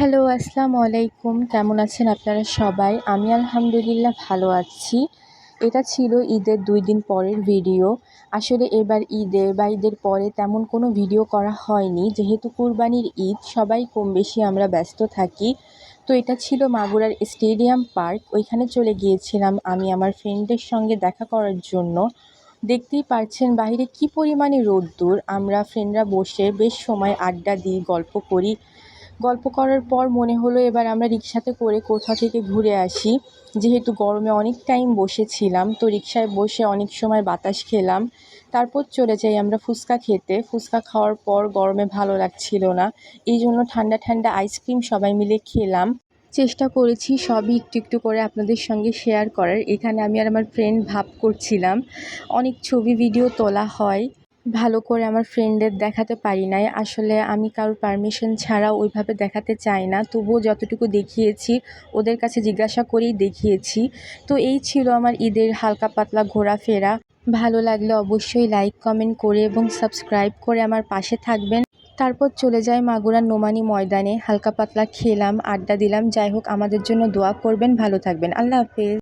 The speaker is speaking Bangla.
হ্যালো, আসসালামু আলাইকুম। কেমন আছেন আপনারা সবাই? আমি আলহামদুলিল্লাহ ভালো আছি। এটা ছিল ঈদের ২ দিন পরের ভিডিও। আসলে এবার ঈদের পরে তেমন কোনো ভিডিও করা হয়নি। যেহেতু কুরবানির ঈদ, সবাই কম বেশি আমরা ব্যস্ত থাকি। তো এটা ছিল মাগুরার স্টেডিয়াম পার্ক। ওইখানে চলে গিয়েছিলাম আমি আমার ফ্রেন্ডদের সঙ্গে দেখা করার জন্য। দেখতেই পারছেন বাহিরে কী পরিমাণে রোদ্দুর। আমরা ফ্রেন্ডরা বসে বেশ সময় আড্ডা দিই, গল্প করি। গল্প করার পর মনে হলো এবার আমরা রিকশাতে করে কোথাও থেকে ঘুরে আসি। যেহেতু গরমে অনেক টাইম বসেছিলাম, তো রিকশায় বসে অনেক সময় বাতাস খেলাম। তারপর চলে যাই আমরা ফুচকা খেতে। ফুচকা খাওয়ার পর গরমে ভালো লাগছিল না, এই জন্য ঠান্ডা ঠান্ডা আইসক্রিম সবাই মিলে খেলাম। চেষ্টা করেছি সবই একটু একটু করে আপনাদের সঙ্গে শেয়ার করার। এখানে আমি আর আমার ফ্রেন্ড ভাব করছিলাম। অনেক ছবি ভিডিও তোলা হয়, ভালো করে আমার ফ্রেন্ডদের দেখাতে পারি নাই। আসলে আমি কারোর পারমিশন ছাড়া ওইভাবে দেখাতে চাই না, তবুও যতটুকু দেখিয়েছি ওদের কাছে জিজ্ঞাসা করেই দেখিয়েছি। তো এই ছিল আমার ঈদের হালকা পাতলা ঘোরাফেরা। ভালো লাগলে অবশ্যই লাইক কমেন্ট করে এবং সাবস্ক্রাইব করে আমার পাশে থাকবেন। তারপর চলে যাই মাগুরার নোমানী ময়দানে। হালকা পাতলা খেলাম, আড্ডা দিলাম। যাই হোক, আমাদের জন্য দোয়া করবেন। ভালো থাকবেন। আল্লাহ হাফেজ।